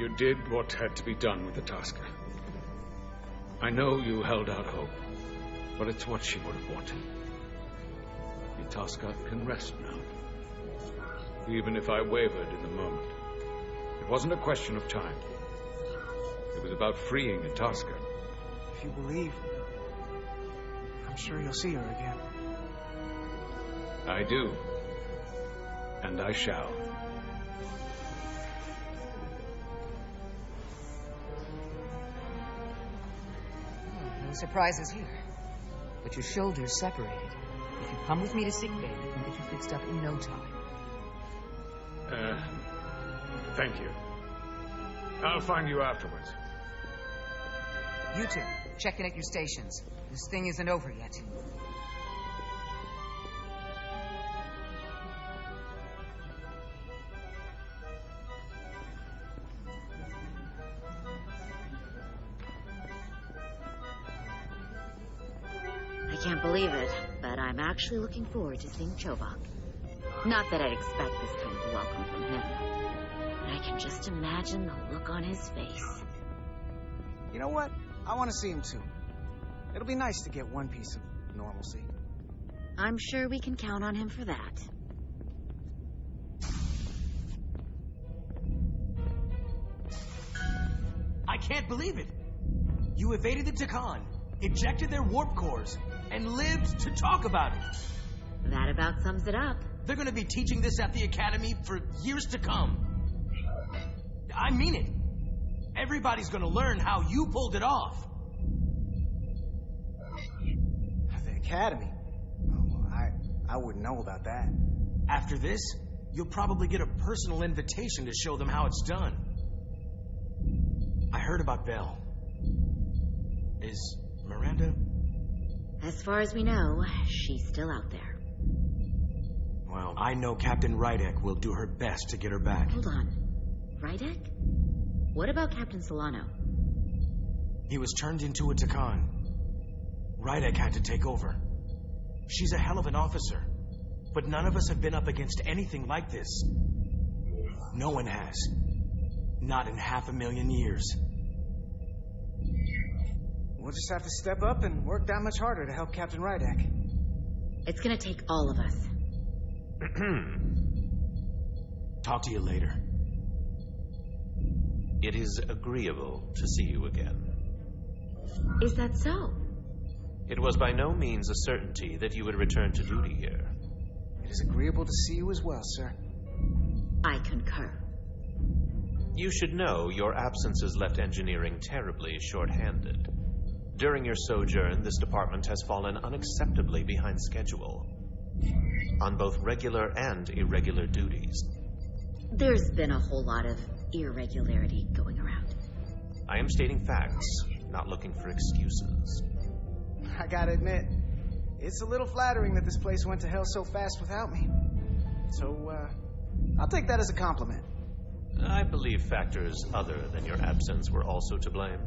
You did what had to be done with the Tasker. I know you held out hope, but it's what she would have wanted. The Tasker can rest now. Even if I wavered in the moment. It wasn't a question of time. It was about freeing the Tasker. If you believe, I'm sure you'll see her again. I do. And I shall. No surprises here. But your shoulders separated. If you come with me to sickbay, we can get you fixed up in no time. Thank you. I'll find you afterwards. You two, check in at your stations. This thing isn't over yet. I can't believe it, but I'm actually looking forward to seeing Chobok. Not that I'd expect this kind of welcome from him, but I can just imagine the look on his face. You know what? I want to see him too. It'll be nice to get one piece of normalcy. I'm sure we can count on him for that. I can't believe it! You evaded the Takan, ejected their warp cores, and lived to talk about it! That about sums it up. They're gonna be teaching this at the Academy for years to come. I mean it. Everybody's gonna learn how you pulled it off. The Academy? Oh, well, I wouldn't know about that. After this, you'll probably get a personal invitation to show them how it's done. I heard about Belle. Is Miranda? As far as we know, she's still out there. Well, I know Captain Rydek will do her best to get her back. Hold on. Rydek? What about Captain Solano? He was turned into a Takan. Rydek had to take over. She's a hell of an officer, but none of us have been up against anything like this. No one has. Not in 500,000 years. We'll just have to step up and work that much harder to help Captain Rydek. It's gonna take all of us. Talk to you later. It is agreeable to see you again. Is that so? It was by no means a certainty that you would return to duty here. It is agreeable to see you as well, sir. I concur. You should know your absence has left engineering terribly short-handed. During your sojourn, this department has fallen unacceptably behind schedule on both regular and irregular duties. There's been a whole lot of irregularity going around. I am stating facts, not looking for excuses. I gotta admit, it's a little flattering that this place went to hell so fast without me. So, I'll take that as a compliment. I believe factors other than your absence were also to blame.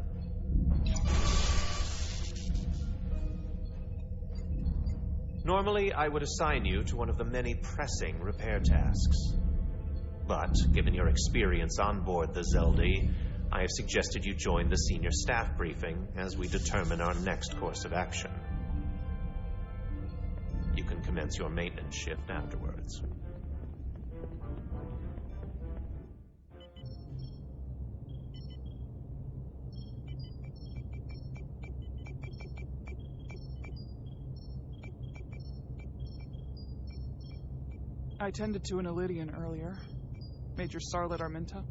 Normally, I would assign you to one of the many pressing repair tasks. But, given your experience on board the Zeldi, I have suggested you join the senior staff briefing as we determine our next course of action. You can commence your maintenance shift afterwards. I tended to an Illidian earlier. Major Sarlet Arminta.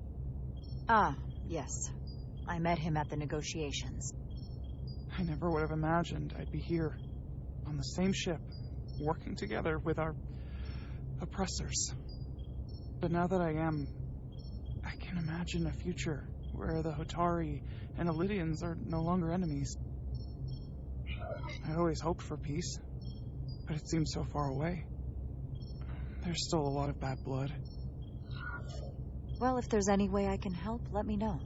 Ah, yes. I met him at the negotiations. I never would have imagined I'd be here, on the same ship, working together with our oppressors. But now that I am, I can imagine a future where the Hotari and Illidians are no longer enemies. I always hoped for peace, but it seems so far away. There's still a lot of bad blood. Well, if there's any way I can help, let me know.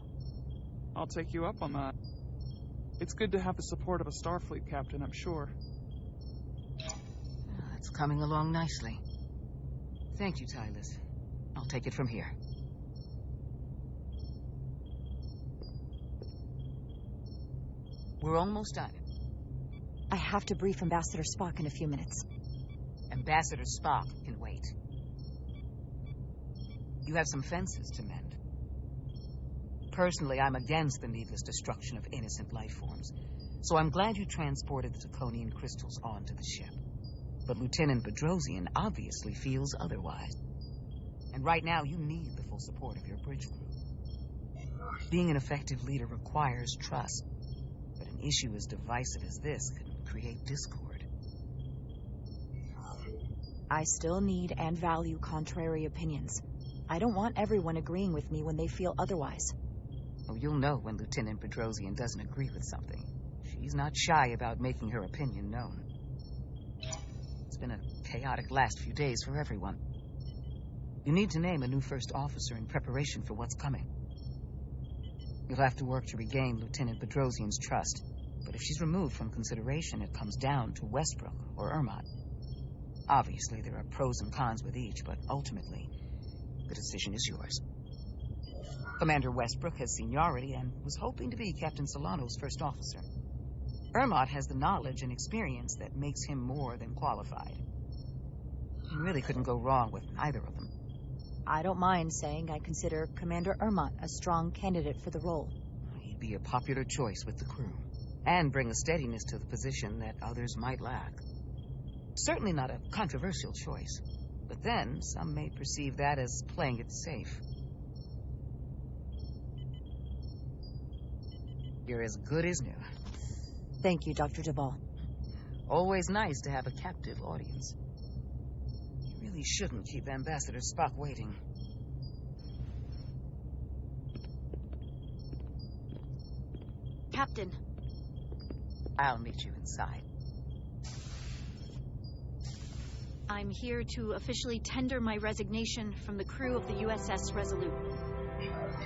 I'll take you up on that. It's good to have the support of a Starfleet captain, I'm sure. It's coming along nicely. Thank you, Tylus. I'll take it from here. We're almost done. I have to brief Ambassador Spock in a few minutes. Ambassador Spock can wait. You have some fences to mend. Personally, I'm against the needless destruction of innocent life forms, so I'm glad you transported the Draconian crystals onto the ship. But Lieutenant Bedrosian obviously feels otherwise. And right now, you need the full support of your bridge crew. Being an effective leader requires trust, but an issue as divisive as this can create discord. I still need and value contrary opinions. I don't want everyone agreeing with me when they feel otherwise. Oh, you'll know when Lieutenant Bedrosian doesn't agree with something. She's not shy about making her opinion known. It's been a chaotic last few days for everyone. You need to name a new first officer in preparation for what's coming. You'll have to work to regain Lieutenant Bedrosian's trust, but if she's removed from consideration, it comes down to Westbrook or Ermont. Obviously, there are pros and cons with each, but ultimately, the decision is yours. Commander Westbrook has seniority and was hoping to be Captain Solano's first officer. Ermont has the knowledge and experience that makes him more than qualified. You really couldn't go wrong with either of them. I don't mind saying I consider Commander Ermont a strong candidate for the role. He'd be a popular choice with the crew, and bring a steadiness to the position that others might lack. Certainly not a controversial choice, but then some may perceive that as playing it safe. You're as good as new. Thank you, Dr. Duvall. Always nice to have a captive audience. You really shouldn't keep Ambassador Spock waiting. Captain. I'll meet you inside. I'm here to officially tender my resignation from the crew of the USS Resolute.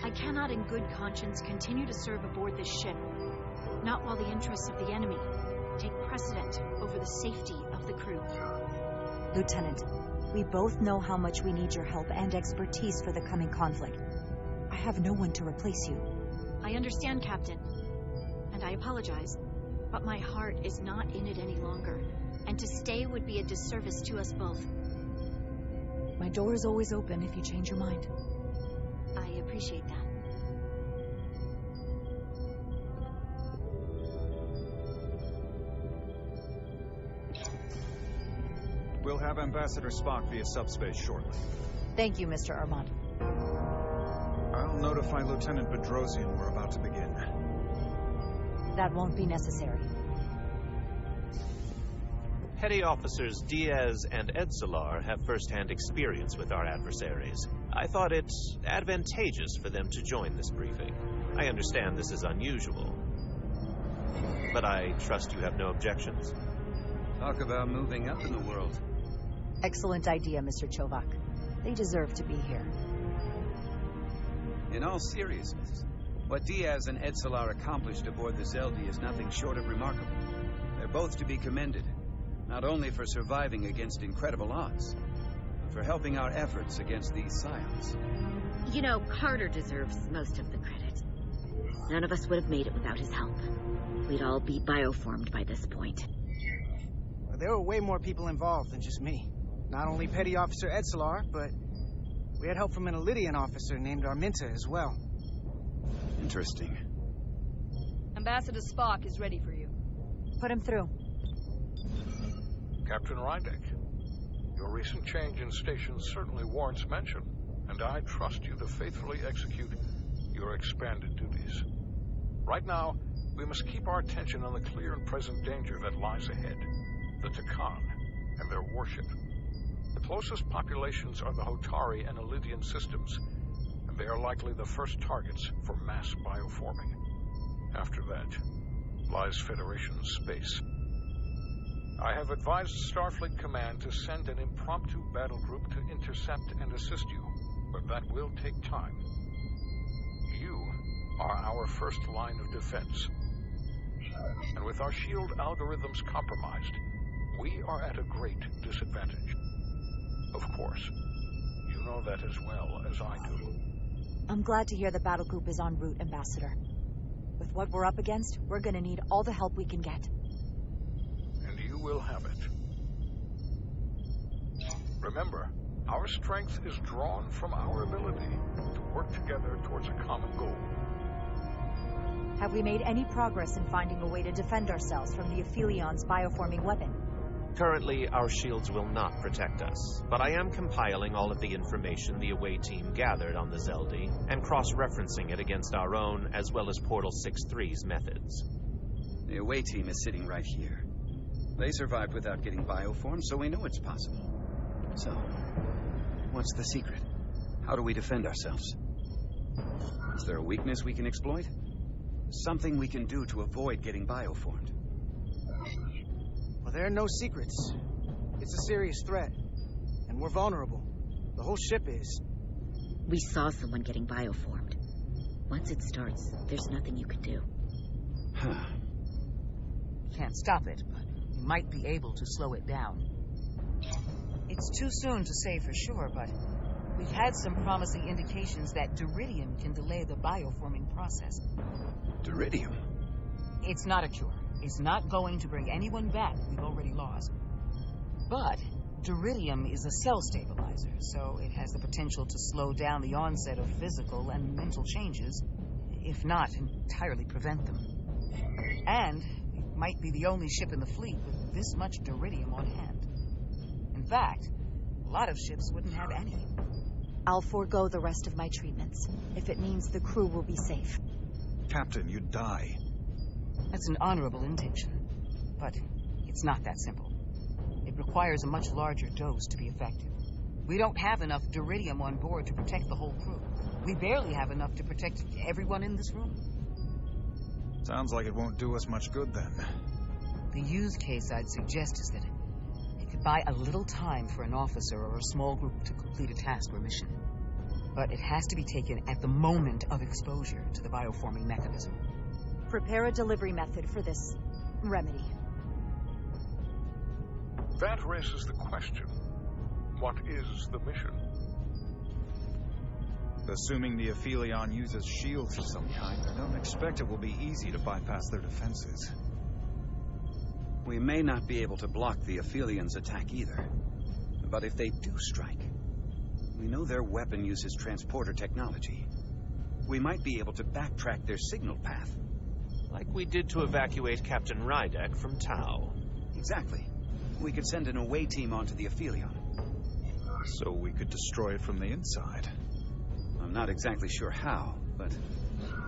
I cannot in good conscience continue to serve aboard this ship, not while the interests of the enemy take precedent over the safety of the crew. Lieutenant, we both know how much we need your help and expertise for the coming conflict. I have no one to replace you. I understand, Captain, and I apologize, but my heart is not in it any longer, and to stay would be a disservice to us both. My door is always open if you change your mind. I appreciate that. We'll have Ambassador Spock via subspace shortly. Thank you, Mr. Ermont. I'll notify Lieutenant Bedrosian we're about to begin. That won't be necessary. Petty Officers Diaz and Edsolar have first-hand experience with our adversaries. I thought it advantageous for them to join this briefing. I understand this is unusual, but I trust you have no objections. Talk about moving up in the world. Excellent idea, Mr. Chovak. They deserve to be here. In all seriousness, what Diaz and Edsolar accomplished aboard the Zeldi is nothing short of remarkable. They're both to be commended, not only for surviving against incredible odds, but for helping our efforts against these scions. You know, Carter deserves most of the credit. None of us would have made it without his help. We'd all be bioformed by this point. Well, there were way more people involved than just me. Not only Petty Officer Edsolar, but we had help from an Elydian officer named Arminta as well. Interesting. Ambassador Spock is ready for you. Put him through. Captain Rydek, your recent change in station certainly warrants mention, and I trust you to faithfully execute your expanded duties. Right now, we must keep our attention on the clear and present danger that lies ahead, the Takan and their warship. The closest populations are the Hotari and Elydian systems, and they are likely the first targets for mass bioforming. After that lies Federation space. I have advised Starfleet Command to send an impromptu battle group to intercept and assist you, but that will take time. You are our first line of defense. And with our shield algorithms compromised, we are at a great disadvantage. Of course, you know that as well as I do. I'm glad to hear the battle group is en route, Ambassador. With what we're up against, we're gonna need all the help we can get. And you will have it. Remember, our strength is drawn from our ability to work together towards a common goal. Have we made any progress in finding a way to defend ourselves from the Aphilion's bioforming weapon? Currently, our shields will not protect us, but I am compiling all of the information the away team gathered on the Zeldi and cross-referencing it against our own as well as Portal 6-3's methods. The away team is sitting right here. They survived without getting bioformed, so we know it's possible. So, what's the secret? How do we defend ourselves? Is there a weakness we can exploit? Something we can do to avoid getting bioformed? Well, there are no secrets. It's a serious threat. And we're vulnerable. The whole ship is. We saw someone getting bioformed. Once it starts, there's nothing you can do. Huh. Can't stop it, but we might be able to slow it down. It's too soon to say for sure, but we've had some promising indications that Duridium can delay the bioforming process. Duridium? It's not a cure. It's not going to bring anyone back we've already lost. But Duridium is a cell stabilizer, so it has the potential to slow down the onset of physical and mental changes, if not entirely prevent them. And it might be the only ship in the fleet with this much Duridium on hand. In fact, a lot of ships wouldn't have any. I'll forego the rest of my treatments, if it means the crew will be safe. Captain, you'd die. That's an honorable intention, but it's not that simple. It requires a much larger dose to be effective. We don't have enough Duridium on board to protect the whole crew. We barely have enough to protect everyone in this room. Sounds like it won't do us much good then. The use case I'd suggest is that it could buy a little time for an officer or a small group to complete a task or mission. But it has to be taken at the moment of exposure to the bioforming mechanism. Prepare a delivery method for this remedy. That raises the question. What is the mission? Assuming the Aphelion uses shields of some kind, I don't expect it will be easy to bypass their defenses. We may not be able to block the Aphelions' attack either. But if they do strike, we know their weapon uses transporter technology. We might be able to backtrack their signal path. Like we did to evacuate Captain Rydek from Tau. Exactly. We could send an away team onto the Aphelion. So we could destroy it from the inside. I'm not exactly sure how, but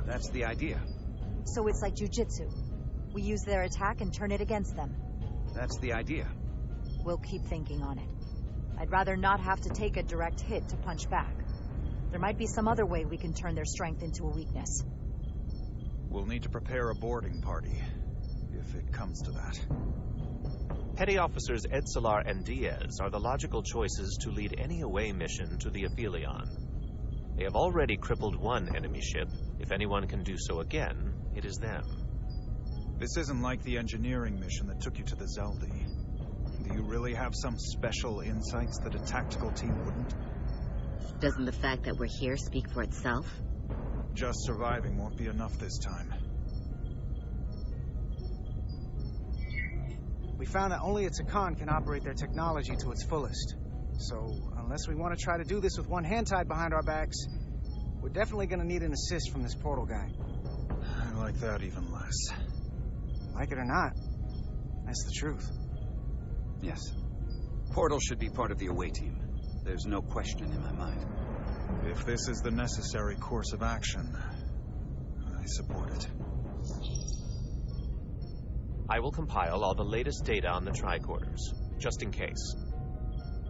that's the idea. So it's like jujitsu. We use their attack and turn it against them. That's the idea. We'll keep thinking on it. I'd rather not have to take a direct hit to punch back. There might be some other way we can turn their strength into a weakness. We'll need to prepare a boarding party, if it comes to that. Petty Officers Edsalar and Diaz are the logical choices to lead any away mission to the Aphelion. They have already crippled one enemy ship. If anyone can do so again, it is them. This isn't like the engineering mission that took you to the Zeldi. Do you really have some special insights that a tactical team wouldn't? Doesn't the fact that we're here speak for itself? Just surviving won't be enough this time. We found that only a Takan can operate their technology to its fullest. So, unless we want to try to do this with one hand tied behind our backs, we're definitely going to need an assist from this portal guy. I like that even less. Like it or not, that's the truth. Yes. Portal should be part of the away team. There's no question in my mind. If this is the necessary course of action, I support it. I will compile all the latest data on the tricorders, just in case.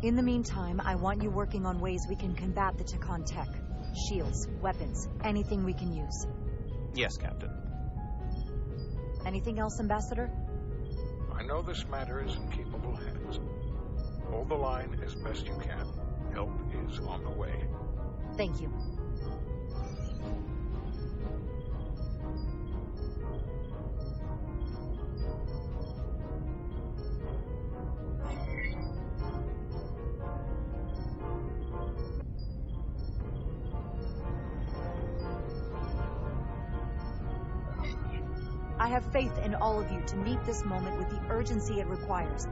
In the meantime, I want you working on ways we can combat the Takan tech. Shields, weapons, anything we can use. Yes, Captain. Anything else, Ambassador? I know this matter is in capable hands. Hold the line as best you can. Help is on the way. Thank you. I have faith in all of you to meet this moment with the urgency it requires.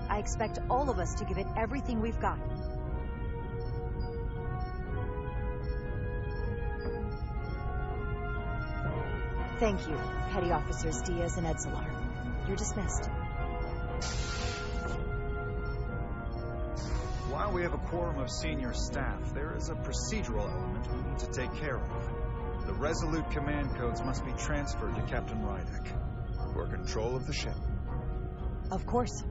I expect all of us to give it everything we've got. Thank you, Petty Officers Diaz and Edzelar. You're dismissed. While we have a quorum of senior staff, there is a procedural element we need to take care of. The Resolute command codes must be transferred to Captain Rydek for control of the ship. Of course.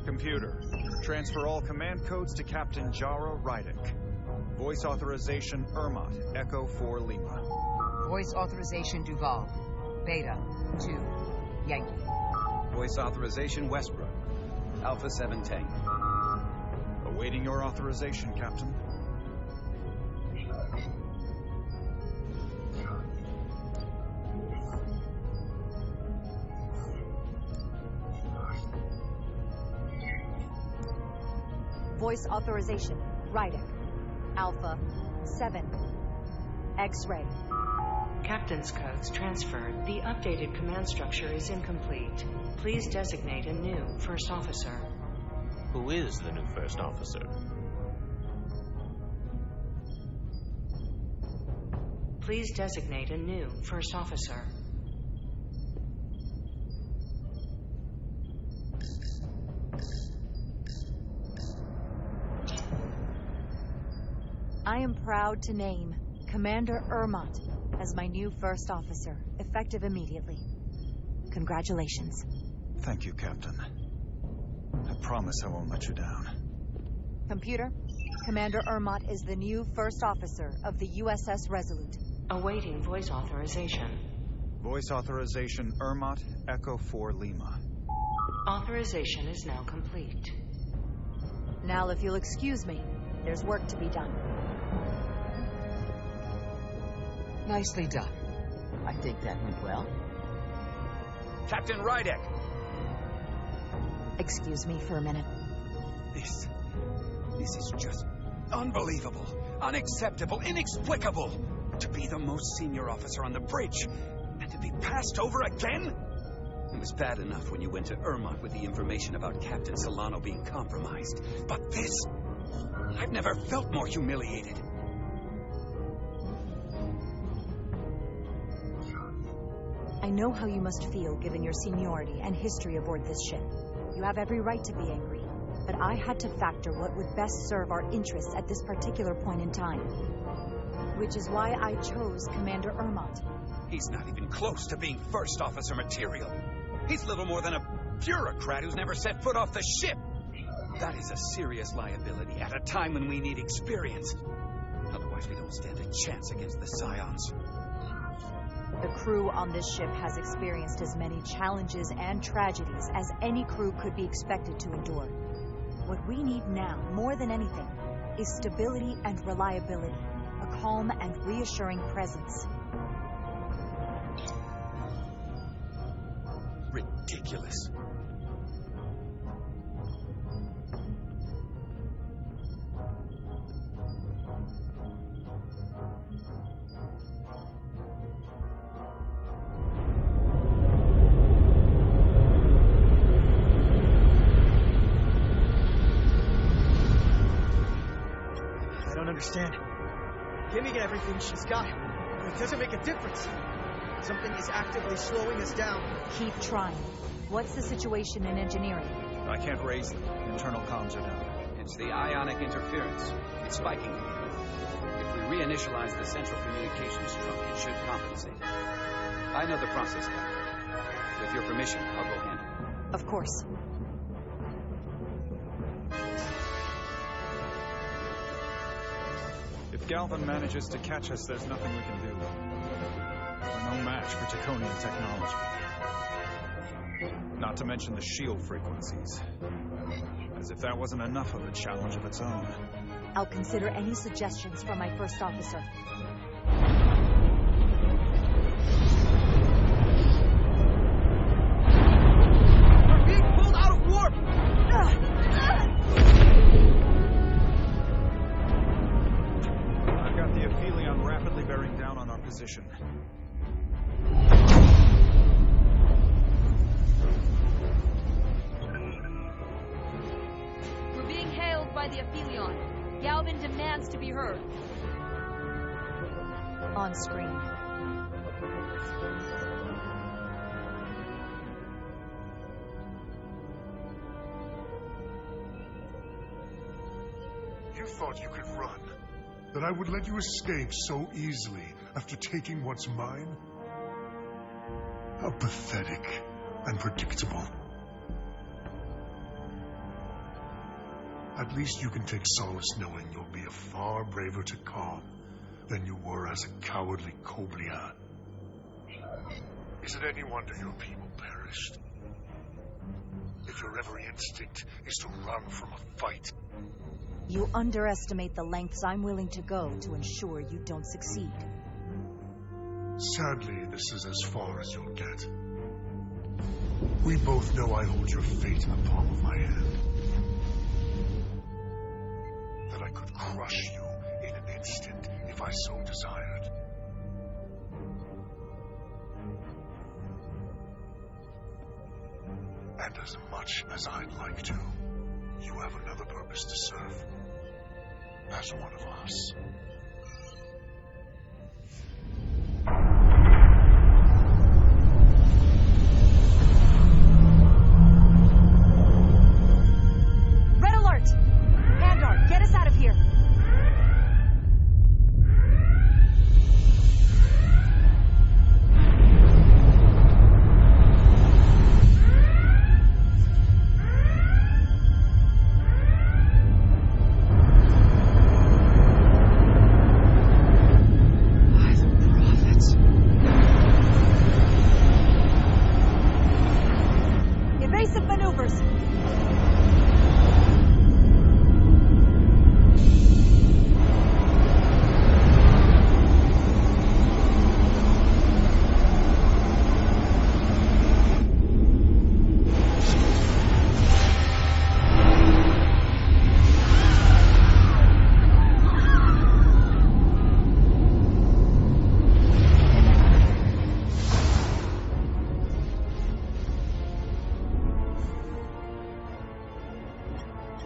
Computer, transfer all command codes to Captain Jara Rydek. Voice authorization Ermot, Echo 4 Lima. Voice authorization Duval, Beta 2 Yankee. Voice authorization Westbrook, Alpha 7 Tango. Awaiting your authorization, Captain. Voice authorization Rydek, Alpha 7 X-ray. Captain's codes transferred. The updated command structure is incomplete. Please designate a new first officer. Who is the new first officer? Please designate a new first officer. I am proud to name Commander Ermot as my new first officer, effective immediately. Congratulations. Thank you, Captain. I promise I won't let you down. Computer, Commander Ermot is the new first officer of the USS Resolute. Awaiting voice authorization. Voice authorization Ermot, Echo 4 Lima. Authorization is now complete. Now, if you'll excuse me, there's work to be done. Nicely done. I think that went well. Captain Rydek! Excuse me for a minute. This is just unbelievable, unacceptable, inexplicable. To be the most senior officer on the bridge, and to be passed over again? It was bad enough when you went to Ermot with the information about Captain Solano being compromised. But this... I've never felt more humiliated. I know how you must feel given your seniority and history aboard this ship. You have every right to be angry, but I had to factor what would best serve our interests at this particular point in time. Which is why I chose Commander Ermot. He's not even close to being first officer material. He's little more than a bureaucrat who's never set foot off the ship. That is a serious liability at a time when we need experience. Otherwise, we don't stand a chance against the Scions. The crew on this ship has experienced as many challenges and tragedies as any crew could be expected to endure. What we need now, more than anything, is stability and reliability, a calm and reassuring presence. Ridiculous. Understand. Giving everything she's got, but it doesn't make a difference. Something is actively slowing us down. Keep trying. What's the situation in engineering? I can't raise them. Internal comms are down. It's the ionic interference. It's spiking again. If we reinitialize the central communications trunk, it should compensate. I know the process, Captain. With your permission, I'll go handle it. Of course. If Galvin manages to catch us, there's nothing we can do. We're no match for Draconian technology. Not to mention the shield frequencies. As if that wasn't enough of a challenge of its own. I'll consider any suggestions from my first officer. We're being pulled out of warp! I've got the aphelion rapidly bearing down on our position. Galvin demands to be heard. On screen. You thought you could run? That I would let you escape so easily after taking what's mine? How pathetic and predictable. At least you can take solace knowing you'll be a far braver Takan than you were as a cowardly Koblian. Is it any wonder your people perished? If your every instinct is to run from a fight. You underestimate the lengths I'm willing to go to ensure you don't succeed. Sadly, this is as far as you'll get. We both know I hold your fate in the palm of my hand. That I could crush you in an instant if I so desired. And as much as I'd like to, you have another purpose to serve. As one of us. Red alert! Handar, get us out of here!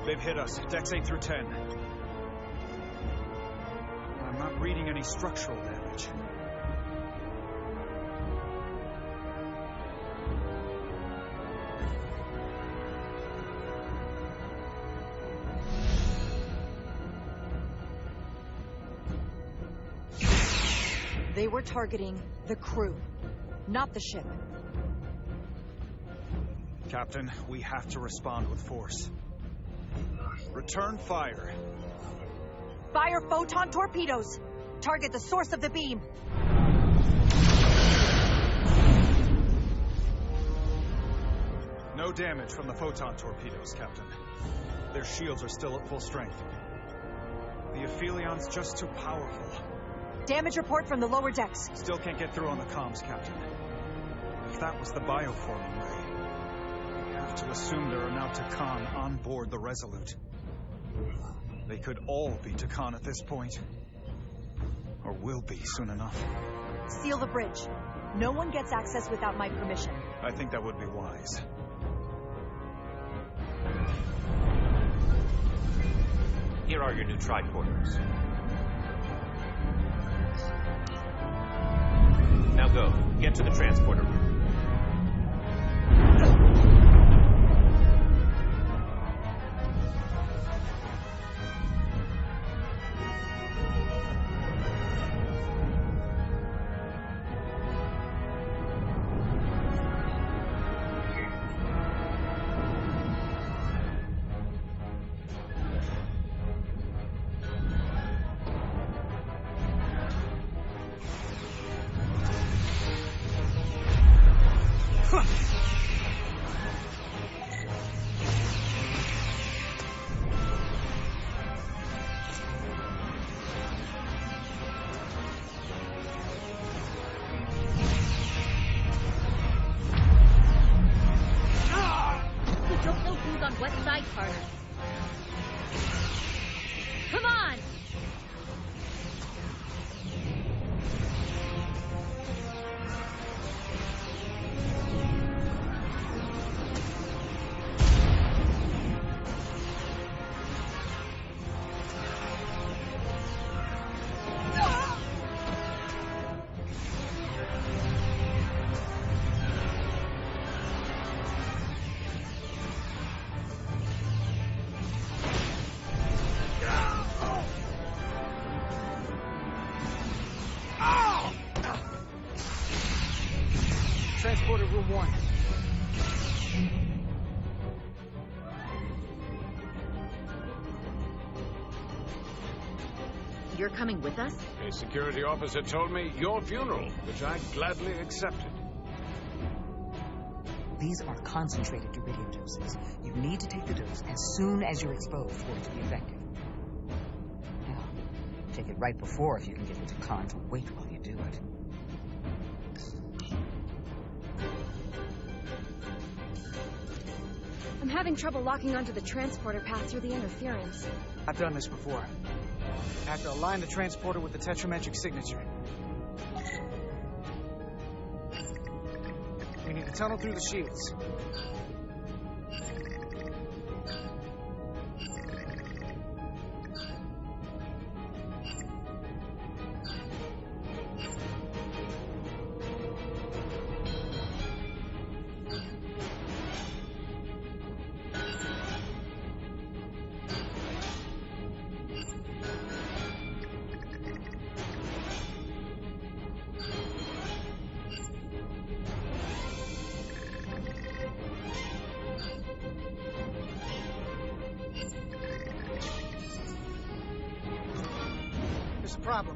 They've hit us. Decks 8 through 10. I'm not reading any structural damage. They were targeting the crew, not the ship. Captain, we have to respond with force. Return fire. Fire photon torpedoes! Target the source of the beam! No damage from the photon torpedoes, Captain. Their shields are still at full strength. The Aphilion's just too powerful. Damage report from the lower decks. Still can't get through on the comms, Captain. If that was the bioforming ray, we have to assume there are now Takan on board the Resolute. They could all be Takan at this point. Or will be soon enough. Seal the bridge. No one gets access without my permission. I think that would be wise. Here are your new tricorders. Now go. Get to the transporter room. Come on! transporter room 1. You're coming with us? A security officer told me your funeral, which I gladly accepted. These are concentrated iridium doses. You need to take the dose as soon as you're exposed for it to be effective. Now, take it right before if you can get into Khan to wait while you do it. I'm having trouble locking onto the transporter path through the interference. I've done this before. I have to align the transporter with the tetrametric signature. We need to tunnel through the shields. Problem.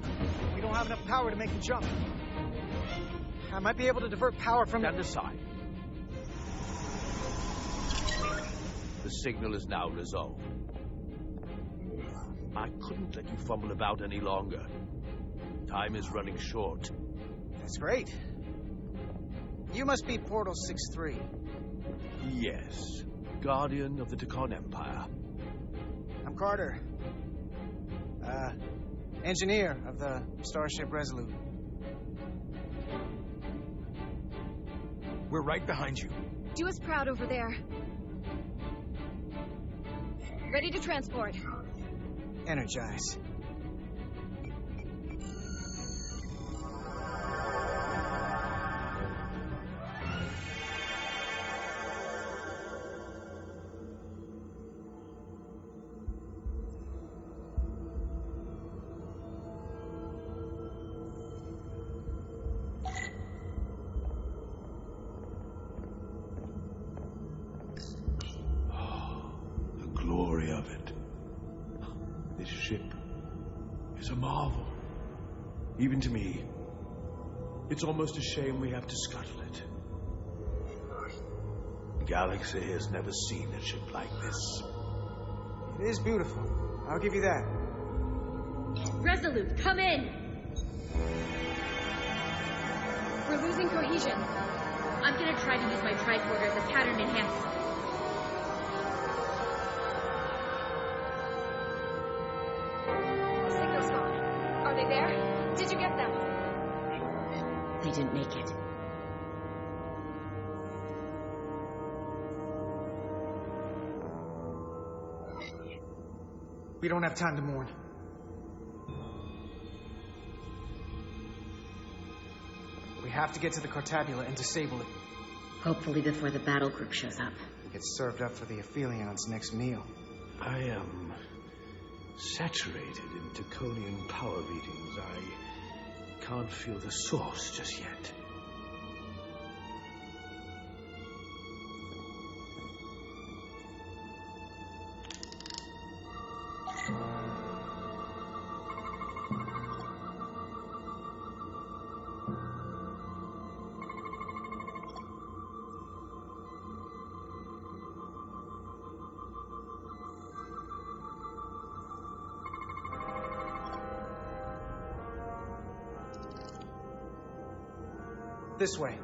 We don't have enough power to make the jump. I might be able to divert power from... Stand aside. The signal is now resolved. I couldn't let you fumble about any longer. Time is running short. That's great. You must be Portal 6-3. Yes. Guardian of the Tekon Empire. I'm Carter. Engineer of the Starship Resolute. We're right behind you. Do us proud over there. Ready to transport. Energize. Even to me, it's almost a shame we have to scuttle it. The galaxy has never seen a ship like this. It is beautiful. I'll give you that. Resolute, come in! We're losing cohesion. I'm gonna try to use my tricorder as a pattern enhancer. The signal's gone. Are they there? Did you get them? They didn't make it. We don't have time to mourn. We have to get to the Cartabula and disable it. Hopefully before the battle group shows up. It gets served up for the Aphelions' next meal. I am saturated in Tekonian power readings. I can't feel the source just yet. This way.